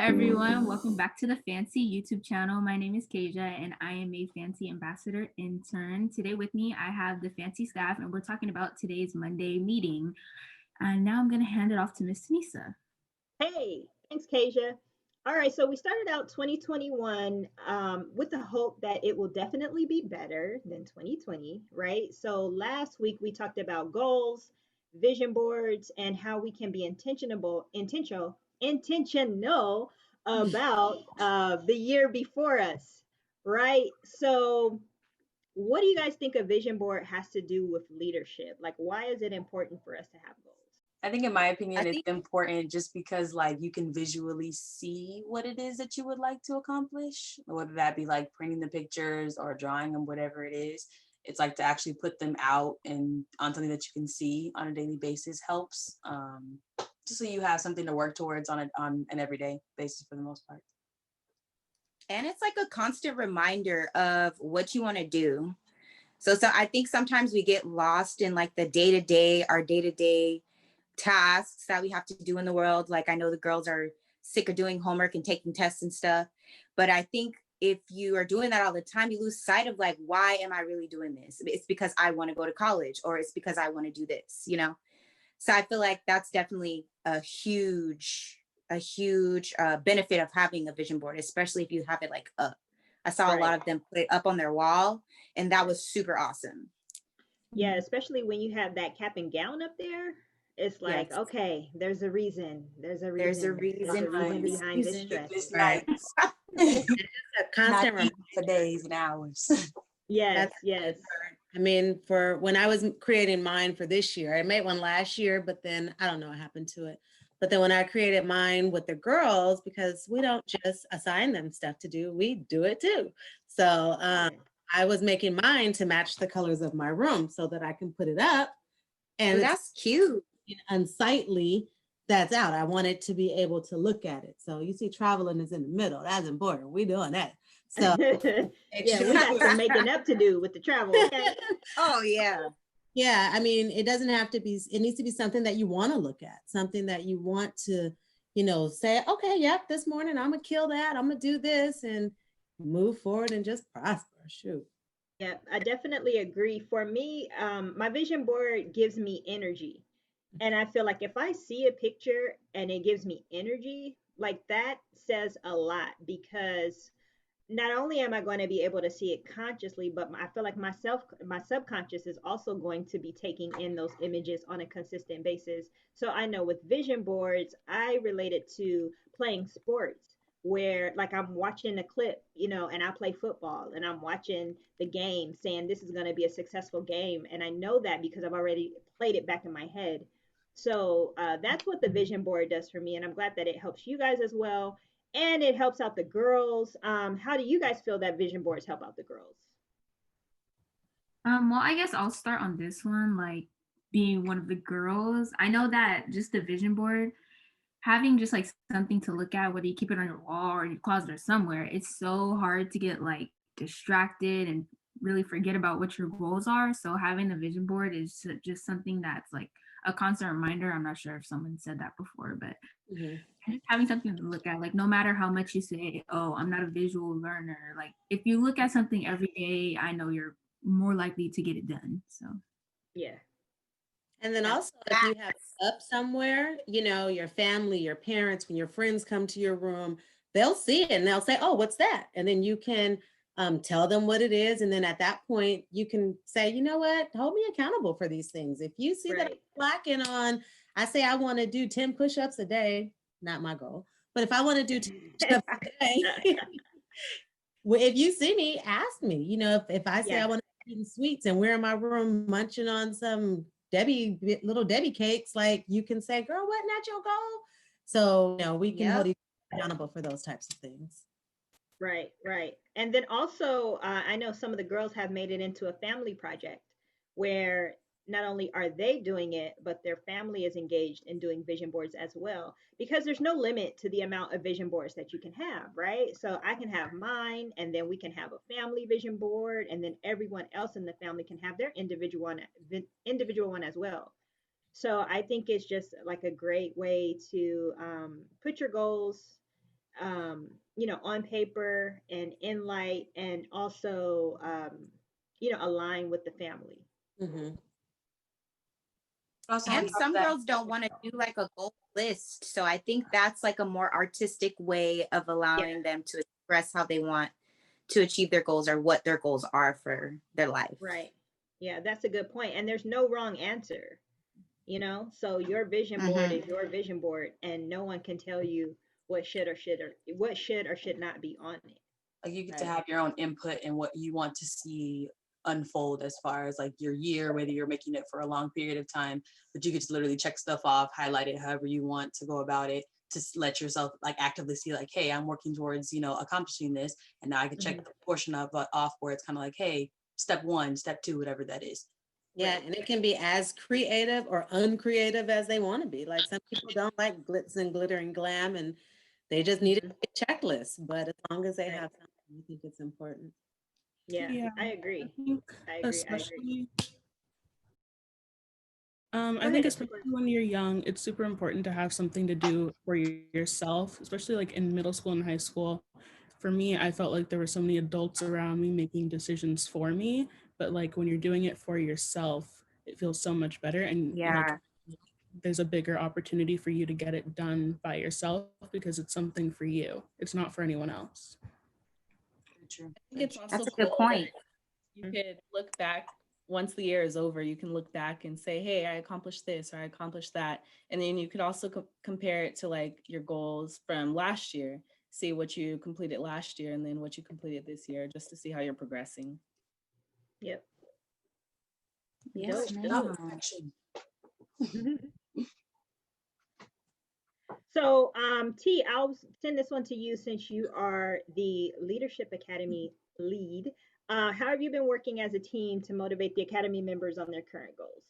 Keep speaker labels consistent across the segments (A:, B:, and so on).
A: everyone, welcome back to the Fancy YouTube channel. My name is Kasia and I am a Fancy Ambassador intern. Today with me, I have the Fancy staff and we're talking about today's Monday meeting. And now I'm going to hand it off to Miss Tanisa.
B: Hey, thanks, Kasia. All right, so we started out 2021 with the hope that it will definitely be better than 2020, right? So last week we talked about goals, vision boards, and how we can be intentional about the year before us, right? So, what do you guys think a vision board has to do with leadership? Like, why is it important for us to have goals?
C: I think in my
D: I
C: opinion, it's
D: think
C: important just because like you can visually see what it is that you would like to accomplish, whether that be like printing the pictures or drawing them, whatever it is. It's like to actually put them out and on something that you can see on a daily basis helps. Just so you have something to work towards on an everyday basis for the most part.
D: and it's like a constant reminder of what you want to do. So I think sometimes we get lost in like the day-to-day, our day-to-day tasks that we have to do in the world. Like I know the girls are sick of doing homework and taking tests and stuff, but I think if you are doing that all the time, you lose sight of like, why am I really doing this? It's because I want to go to college, or it's because I want to do this, you know? So I feel like that's definitely a huge benefit of having a vision board, especially if you have it like up. I saw a lot
B: Right.
D: of them put it up on their wall, and that was super awesome.
B: Yeah, especially when you have that cap and gown up there, it's like,
D: Yes,
B: okay, there's a reason. There's a
D: there's a
B: reason. There's
D: reason
B: a
D: for
B: reason
D: the
C: Nice.
B: behind this
D: season,
B: dress.
C: Sleepless
D: right?
C: nights,
E: A
C: not
E: constant
C: eating
E: reminder.
C: for days and hours.
B: Yes,
E: That's
B: yes.
E: I mean, for when I was creating mine for this year, I made one last year, but then I don't know what happened to it. But then when I created mine with the girls, because we don't just assign them stuff to do, we do it too. So
B: Yeah.
E: I was making mine to match the colors of my room so that I can put it up
D: Oh,
E: and it's
D: that's cute.
E: unsightly that's out. I wanted to be able to look at it. So you see traveling is in the middle. That's important. We doing that. So make
B: Yeah, we
E: sure.
B: got some making up to do with the travel, okay?
D: Oh yeah.
E: Yeah, I mean, it doesn't have to be, it needs to be something that you want to look at, something that you want to, say, okay, yep, this morning I'm gonna kill that, I'm gonna do this and move forward and just prosper. Shoot.
B: Yeah, I definitely agree. For me, my vision board gives me energy. And I feel like if I see a picture and it gives me energy, like that says a lot because not only am I going to be able to see it consciously, but I feel like my subconscious is also going to be taking in those images on a consistent basis. So I know with vision boards, I relate it to playing sports where like I'm watching a clip, and I play football and I'm watching the game saying this is going to be a successful game. And I know that because I've already played it back in my head. So that's what the vision board does for me. And I'm glad that it helps you guys as well and it helps out the girls. How do you guys feel that vision boards help out the girls?
A: Well, I guess I'll start on this one, like being one of the girls. I know that just the vision board, having just like something to look at, whether you keep it on your wall or your closet or somewhere, it's so hard to get like distracted and really forget about what your goals are. So having a vision board is just something that's like a constant reminder. I'm not sure if someone said that before, but
E: Mhm.
A: just having something to look at, like no matter how much you say, oh, I'm not a visual learner, like if you look at something every day, I know you're more likely to get it done. So
B: Yeah.
E: And then also, if you have it up somewhere, your family, your parents, when your friends come to your room, they'll see it and they'll say, oh, what's that? And then you can tell them what it is. And then at that point, you can say, you know what, hold me accountable for these things. If you see that I'm
B: Right.
E: lacking on, I say I want to do 10 push-ups a day, not my goal, but if I want to do 10 push-ups a day, well, if you see me, ask me. If I say
B: Yeah.
E: I want to eat sweets and we're in my room munching on some little Debbie cakes, like you can say, girl, wasn't that your goal? So, we can hold
D: Yep.
E: each other accountable for those types of things.
B: Right, right. And then also, I know some of the girls have made it into a family project where not only are they doing it, but their family is engaged in doing vision boards as well. Because there's no limit to the amount of vision boards that you can have, right? So I can have mine, and then we can have a family vision board, and then everyone else in the family can have their individual one as well. So I think it's just like a great way to put your goals on paper and in light, and also, align with the family.
E: Mhm.
C: Also,
D: And
C: on top of
D: some
C: that,
D: girls don't want to do like a goal list. So I think that's like a more artistic way of
B: Yeah,
D: allowing them to express how they want to achieve their goals or what their goals are for their life.
B: right. Yeah, that's a good point. And there's no wrong answer, So your vision board
D: Hmm.
B: is your vision board, and no one can tell you what should or should not be on it.
C: like you get to
E: Right.
C: have your own input in what you want to see unfold as far as like your year, whether you're making it for a long period of time, but you get to literally check stuff off, highlight it however you want to go about it, to let yourself like actively see like, hey, I'm working towards, accomplishing this. And now I can check
B: Hmm.
C: the portion of off where it's kind of like, hey, step one, step two, whatever that is.
E: Yeah,
B: Right.
E: and it can be as creative or uncreative as they want to be. Like some people don't like glitz and glitter and glam, and they just need
B: Hmm.
E: a checklist. But as long as they
B: Right.
E: have something, I think it's important.
B: Yeah,
F: Yeah,
B: I
F: I
B: agree.
F: think
B: I agree. I agree.
F: especially
B: Go
F: I think
B: ahead.
F: especially when you're young, it's super important to have something to do for yourself, especially like in middle school and high school. For me, I felt like there were so many adults around me making decisions for me, but like when you're doing it for yourself, it feels so much better and like
D: Yeah.
F: there's a bigger opportunity for you to get it done by yourself because it's something for you. It's not for anyone else.
C: True.
G: I think it's
D: That's
G: also
D: a good
G: cool that
D: point.
G: you could look back once the year is over. You can look back and say, "Hey, I accomplished this or I accomplished that," and then you could also compare it to like your goals from last year. See what you completed last year and then what you completed this year, just to see how you're progressing.
B: Yep.
D: Yes,
B: Dope.
C: Job
B: Dope.
D: ma'am.
C: perfection.
B: So, T, I'll send this one to you since you are the Leadership Academy lead. How have you been working as a team to motivate the Academy members on their current goals?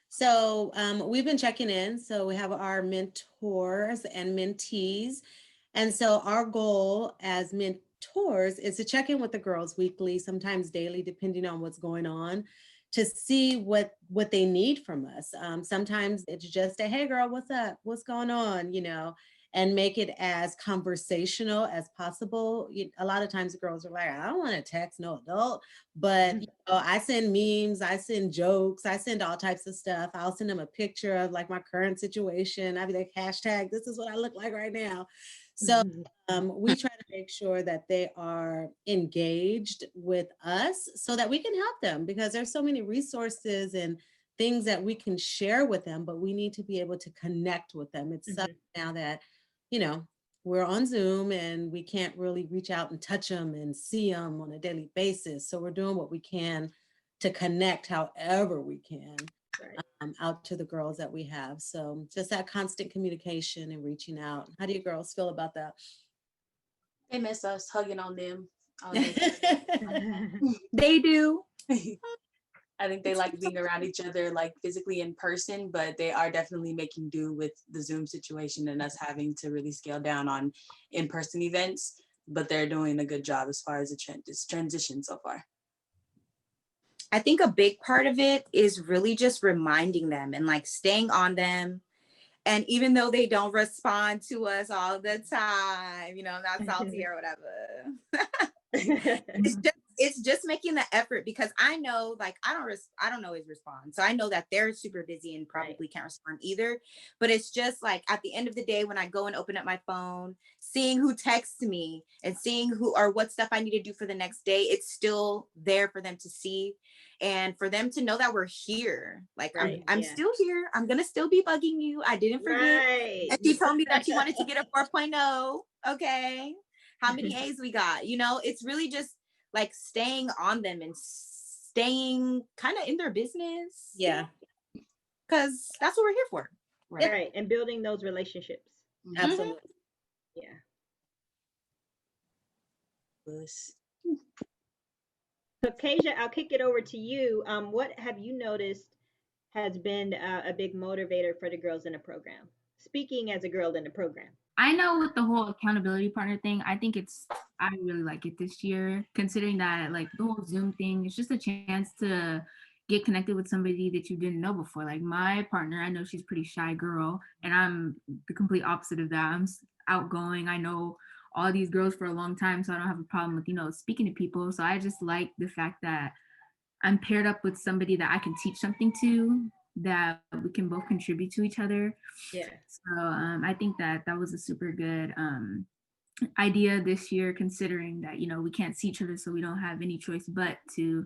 E: So we've been checking in. So we have our mentors and mentees. And so our goal as mentors is to check in with the girls weekly, sometimes daily, depending on what's going on, to see what they need from us. Sometimes it's just a, hey girl, what's up? What's going on? And make it as conversational as possible. A lot of times the girls are like, I don't want to text no adult, but I send memes, I send jokes, I send all types of stuff. I'll send them a picture of like my current situation. I'll be like, hashtag, this is what I look like right now. So we try to make sure that they are engaged with us so that we can help them, because there's so many resources and things that we can share with them, but we need to be able to connect with them. It's such now that, we're on Zoom and we can't really reach out and touch them and see them on a daily basis. So we're doing what we can to connect however we can
B: Right.
E: out to the girls that we have. So just that constant communication and reaching out. How do you girls feel about that?
C: They miss us hugging on them. all day.
D: They do.
C: I think they like being around each other, like physically in person, but they are definitely making do with the Zoom situation and us having to really scale down on in-person events. But they're doing a good job as far as this transition so far.
D: I think a big part of it is really just reminding them and like staying on them. And even though they don't respond to us all the time, not salty or whatever, it's just making the effort, because I know like I don't always respond. So I know that they're super busy and probably can't respond either. But it's just like at the end of the day, when I go and open up my phone, seeing who texts me and seeing who or what stuff I need to do for the next day, it's still there for them to see and for them to know that we're here. Like I'm still here. I'm gonna still be bugging you. I didn't forget.
B: Right.
D: And she told me that you wanted to get a 4.0. Okay. How many A's we got? It's really just like staying on them and staying kind of in their business.
E: Yeah.
D: Because that's what we're here for.
B: Right. And building those relationships.
E: Absolutely.
B: Yeah. So Kasia, I'll kick it over to you. What have you noticed has been a big motivator for the girls in the program? Speaking as a girl in the program.
A: I know with the whole accountability partner thing, I really like it this year, considering that like the whole Zoom thing, it's just a chance to get connected with somebody that you didn't know before. Like my partner, I know she's a pretty shy girl and I'm the complete opposite of that. outgoing. I know all these girls for a long time, so I don't have a problem with, speaking to people. So I just like the fact that I'm paired up with somebody that I can teach something to, that we can both contribute to each other.
B: Yeah.
A: So I think that that was a super good idea this year, considering that, we can't see each other, so we don't have any choice but to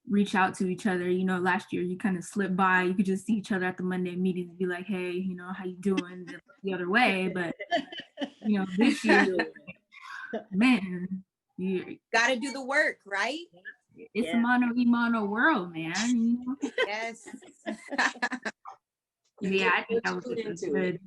A: reach out to each other. Last year you kind of slipped by, you could just see each other at the Monday meetings and be like, hey, how you doing, the other way. But this year, man, you,
D: Got to do the work, right?
A: it's a
B: Yeah.
A: mono world, man.
D: Yes.
C: You
A: Yeah,
C: get
A: I think
C: what
A: that
C: you
A: was
C: put
A: a
C: into it.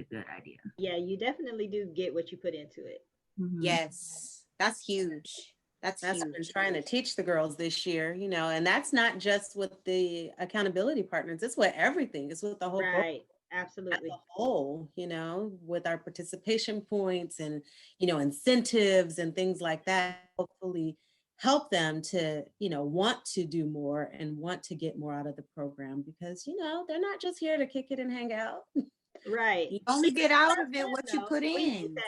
A: good idea.
B: Yeah, you definitely do get what you put into it.
A: Mhm.
D: Yes. That's huge. That's
E: That's what I've been
D: huge.
E: trying to teach the girls this year, and that's not just with the accountability partners, it's with everything. It's with the whole program
B: Right.
E: as
B: Absolutely.
E: a whole, with our participation points and, incentives and things like that. Hopefully help them to, want to do more and want to get more out of the program because, they're not just here to kick it and hang out.
B: Right.
D: You only get out of it
B: Yeah,
D: what you
B: though,
D: put
B: when you
D: in.
B: get that.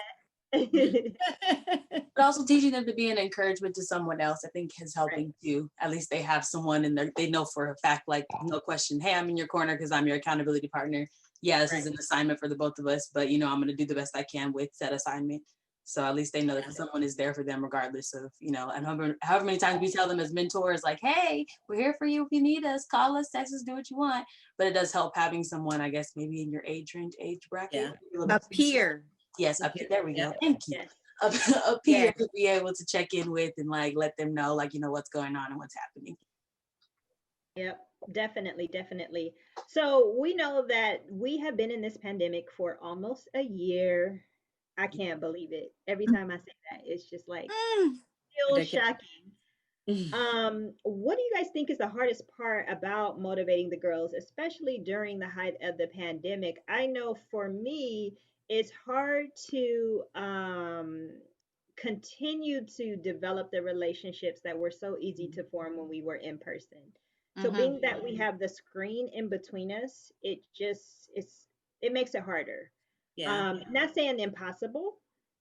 C: But also teaching them to be an encouragement to someone else, I think, is
B: Right.
C: helping too. At least they have someone and they know for a fact, like, no question, hey, I'm in your corner because I'm your accountability partner. Yeah, this is
B: Right.
C: an assignment for the both of us, but I'm going to do the best I can with said assignment. So at least they know that someone is there for them regardless of, and however many times we tell them as mentors, like, hey, we're here for you if you need us, call us, text us, do what you want. But it does help having someone, I guess, maybe in your age bracket.
E: Yeah.
D: A peer.
C: Yes, up here. There we go. Thank you.
B: Yes.
C: Up here
D: Yes.
C: to be able to check in with and like let them know what's going on and what's happening.
B: Yep. Definitely. Definitely. So we know that we have been in this pandemic for almost a year. I can't believe it. Every time I say that, it's just like
D: Mm.
B: still
E: Ridiculous.
B: shocking. What do you guys think is the hardest part about motivating the girls, especially during the height of the pandemic? I know for me, it's hard to continue to develop the relationships that were so easy to form when we were in person. So being that we have the screen in between us, it makes it harder.
E: Yeah.
B: Not saying impossible,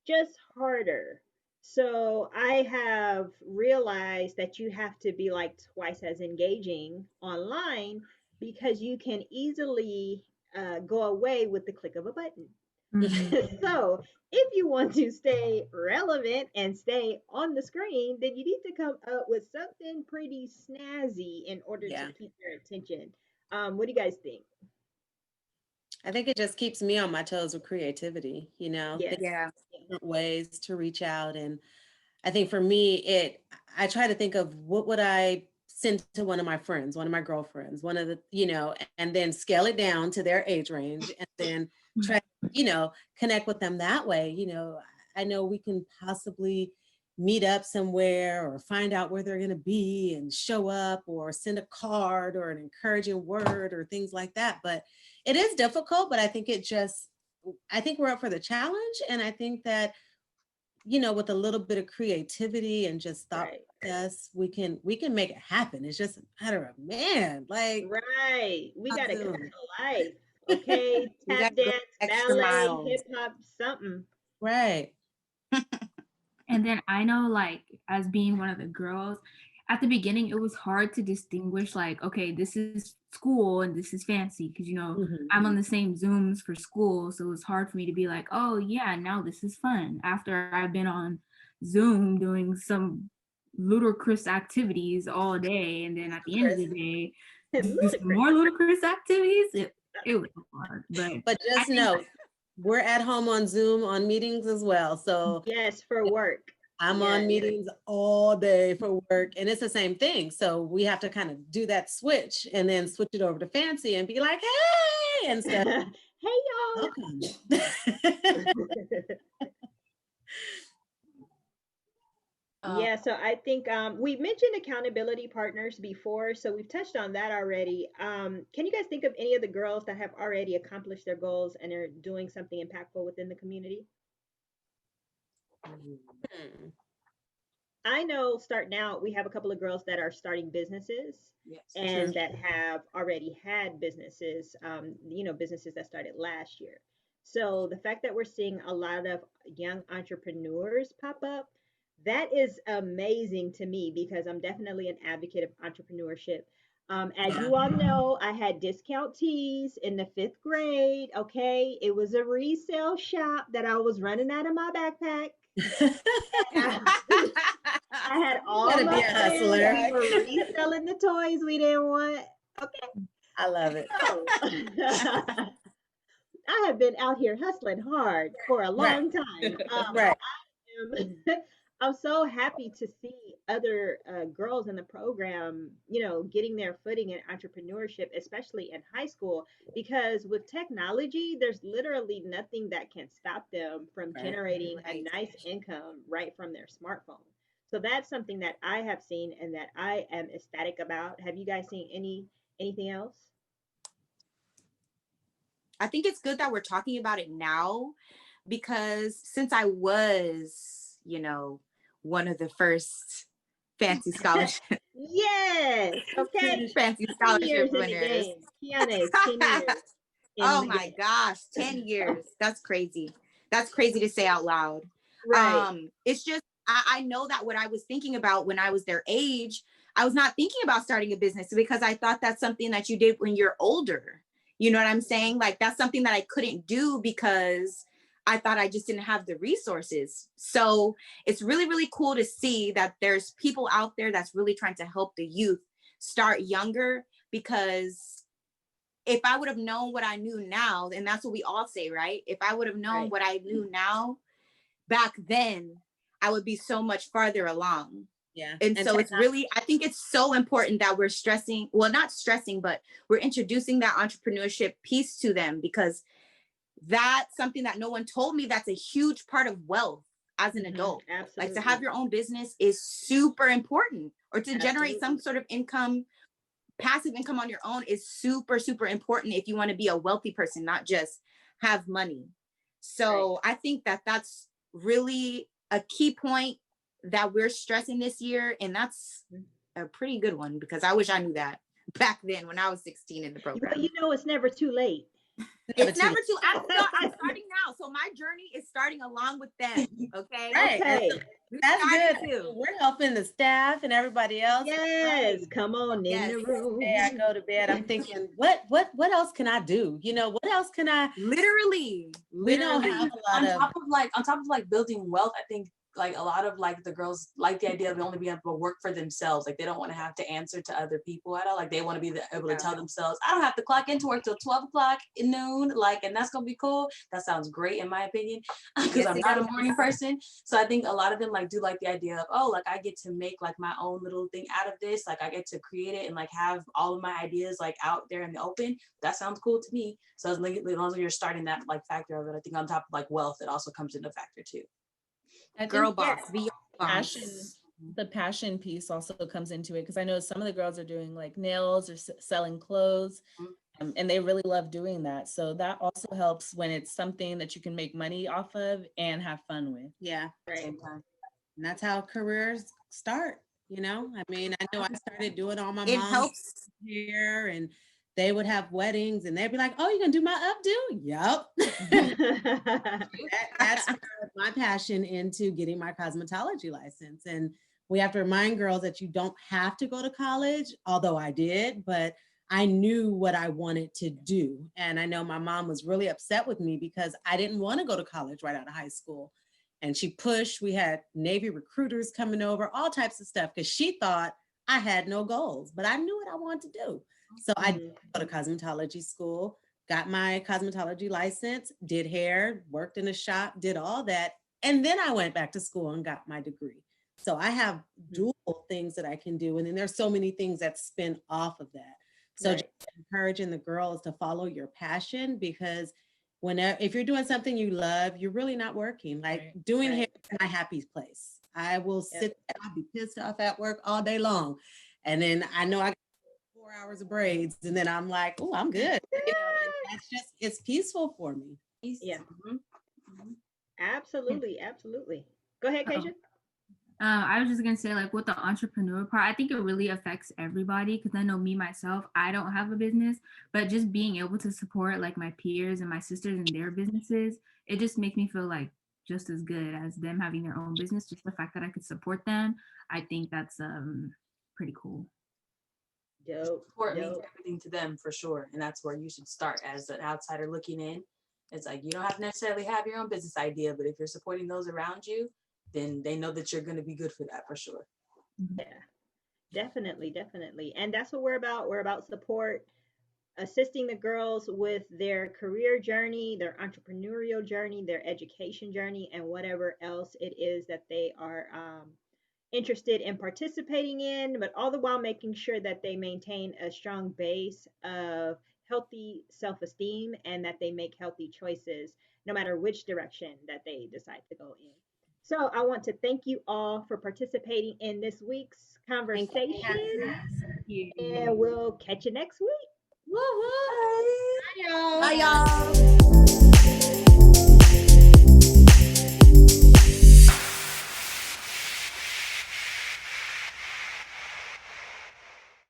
B: just harder. So I have realized that you have to be like twice as engaging online because you can easily go away with the click of a button.
A: Mhm.
B: So if you want to stay relevant and stay on the screen, then you need to come up with something pretty snazzy in order
E: Yeah.
B: to keep their attention. What do you guys think?
E: I think it just keeps me on my toes with creativity,
B: Yes.
D: Yeah.
E: different ways to reach out. And I think for me, I try to think of what would I send to one of my friends, one of my girlfriends, one of the, and then scale it down to their age range and then try, connect with them that way. I know we can possibly meet up somewhere or find out where they're going to be and show up or send a card or an encouraging word or things like that. But it is difficult, but I think we're up for the challenge. And I think that with a little bit of creativity and just thought
B: Right.
E: process, we can make it happen. It's just a matter of
B: Right. We got to come
E: Zoom.
B: to life. Okay.
D: We
B: Tap
D: got to go
B: dance,
D: extra
B: ballet,
D: miles.
B: hip hop, something.
E: Right.
A: And then I know, like, as being one of the girls, at the beginning, it was hard to distinguish, like, okay, this is school and this is fancy. Because,
E: Mhm.
A: I'm on the same Zooms for school. So it was hard for me to be like, oh, yeah, now this is fun. After I've been on Zoom doing some ludicrous activities all day. And then at the end of the day, do some
B: Ludicrous.
A: more ludicrous activities. It was hard. But
E: But
A: I
E: just
A: think
E: know we're at home on Zoom on meetings as well. So
B: Yes, for work.
E: I'm
B: Yes.
E: on meetings all day for work and it's the same thing. So we have to kind of do that switch and then switch it over to fancy and be like, hey, instead of
B: Hey, y'all.
E: welcome.
B: Yeah, so I think we mentioned accountability partners before, so we've touched on that already. Can you guys think of any of the girls that have already accomplished their goals and are doing something impactful within the community?
E: Hmm.
B: I know starting out, we have a couple of girls that are starting businesses
C: Yes.
B: and that have already had businesses, businesses that started last year. So the fact that we're seeing a lot of young entrepreneurs pop up, that is amazing to me because I'm definitely an advocate of entrepreneurship. As
D: Yeah.
B: you all know, I had discount tees in the fifth grade. Okay, it was a resale shop that I was running out of my backpack. I had
E: You
B: all
E: gotta be
B: my
E: a
B: friends.
E: hustler.
B: We were reselling the toys we didn't want. Okay,
E: I love it.
B: so I have been out here hustling hard for a
E: Right,
B: long time.
E: right.
B: I'm so happy to see other girls in the program, getting their footing in entrepreneurship, especially in high school, because with technology, there's literally nothing that can stop them from
E: Right.
B: generating a
D: Right.
B: nice income right from their smartphone. So that's something that I have seen and that I am ecstatic about. Have you guys seen anything else?
D: I think it's good that we're talking about it now because since I was, one of the first fancy scholarship
B: Yes. Okay.
D: fancy
B: 10
D: scholarship
B: years in the
D: winners.
B: game. Kiana is 10 years in
D: Oh
B: the
D: my
B: game.
D: gosh, 10 years. That's crazy. That's crazy to say out loud.
B: Right.
D: It's just I know that what I was thinking about when I was their age, I was not thinking about starting a business because I thought that's something that you did when you're older. You know what I'm saying? Like that's something that I couldn't do because I thought I just didn't have the resources. So it's really, really cool to see that there's people out there that's really trying to help the youth start younger because if I would have known what I knew now, and that's what we all say, right? If I would have known
B: Right.
D: what I knew now back then, I would be so much farther along.
E: Yeah.
D: And
E: And
D: so it's really, I think it's so important that we're stressing, well, not stressing, but we're introducing that entrepreneurship piece to them because that's something that no one told me that's a huge part of wealth as an adult. Like to have
B: Absolutely.
D: your own business is super important or to generate some
B: Absolutely.
D: sort of income, passive income on your own is super, super important if you want to be a wealthy person, not just have money.
B: Right.
D: So I think that that's really a key point that we're stressing this year. And that's a pretty good one because I wish I knew that back then when I was 16 in the
B: Well,
D: program.
B: it's never too late.
D: It's never too, I'm starting now. So my journey is starting along with them. Okay.
E: right. And
B: Okay.
E: so that's
D: Starting
E: good.
D: too.
E: We're helping the staff and everybody else.
B: Yes. Come on in
D: Yes.
B: the
E: Day I
B: room.
E: go to bed, I'm thinking, what else can I do? What else can I?
D: Literally.
E: We don't
C: I
E: have
C: think
E: a lot of.
C: on top of like building wealth, I think like a lot of like the girls like the idea of only being able to work for themselves. Like they don't want to have to answer to other people at all. Like they want to be able to tell themselves, I don't have to clock into work till 12 o'clock at noon. Like, and that's gonna be cool. That sounds great in my opinion, because
D: Yes,
C: I'm
D: it
C: not a
D: does.
C: morning person. So I think a lot of them like do like the idea of, oh, like I get to make like my own little thing out of this. Like I get to create it and like have all of my ideas like out there in the open. That sounds cool to me. So as long as you're starting that like factor of it, I think on top of like wealth, it also comes into factor too.
G: I
D: Girl
G: think
D: boss, be your boss.
G: passion, the passion piece also comes into it because I know some of the girls are doing like nails or selling clothes, and they really love doing that. So that also helps when it's something that you can make money off of and have fun with.
E: Yeah.
B: Right.
C: Same time.
E: And that's how careers start. I mean, I know I started doing all my
D: It
E: mom's
D: helps.
E: hair and they would have weddings and they'd be like, oh, you're gonna do my updo? Yep. That's where my passion into getting my cosmetology license. And we have to remind girls that you don't have to go to college, although I did, but I knew what I wanted to do. And I know my mom was really upset with me because I didn't want to go to college right out of high school. And she pushed, we had Navy recruiters coming over, all types of stuff, because she thought I had no goals, but I knew what I wanted to do. So I did go to cosmetology school, got my cosmetology license, did hair, worked in a shop, did all that. And then I went back to school and got my degree. So I have dual things that I can do. And then there's so many things that spin off of that. So just encouraging the girls to follow your passion because if you're doing something you love, you're really not working. Like doing hair is my happy place. I will sit there, I'll be pissed off at work all day long. And then I know I got 4 hours of braids and then I'm like, oh, I'm good. And that's just, it's peaceful for me.
B: Yeah. Absolutely. Absolutely. Go ahead, Keisha.
A: I was just gonna say, like, with the entrepreneur part, I think it really affects everybody because I know me myself, I don't have a business, but just being able to support like my peers and my sisters and their businesses, it just makes me feel like just as good as them having their own business. Just the fact that I could support them, I think that's pretty cool.
B: Dope.
C: Support means
B: Dope.
C: everything to them for sure. And that's where you should start as an outsider looking in. It's like you don't have to necessarily have your own business idea, but if you're supporting those around you, then they know that you're going to be good for that for sure.
B: Yeah, definitely, definitely. And that's what we're about. We're about support, assisting the girls with their career journey, their entrepreneurial journey, their education journey, and whatever else it is that they are interested in participating in, but all the while making sure that they maintain a strong base of healthy self esteem and that they make healthy choices no matter which direction that they decide to go in. So, I want to thank you all for participating in this week's
E: Thank you.
B: conversation,
A: Thank you.
B: and we'll catch you next week.
E: Woo woo.
C: Bye.
E: Bye, y'all.
D: Bye, y'all.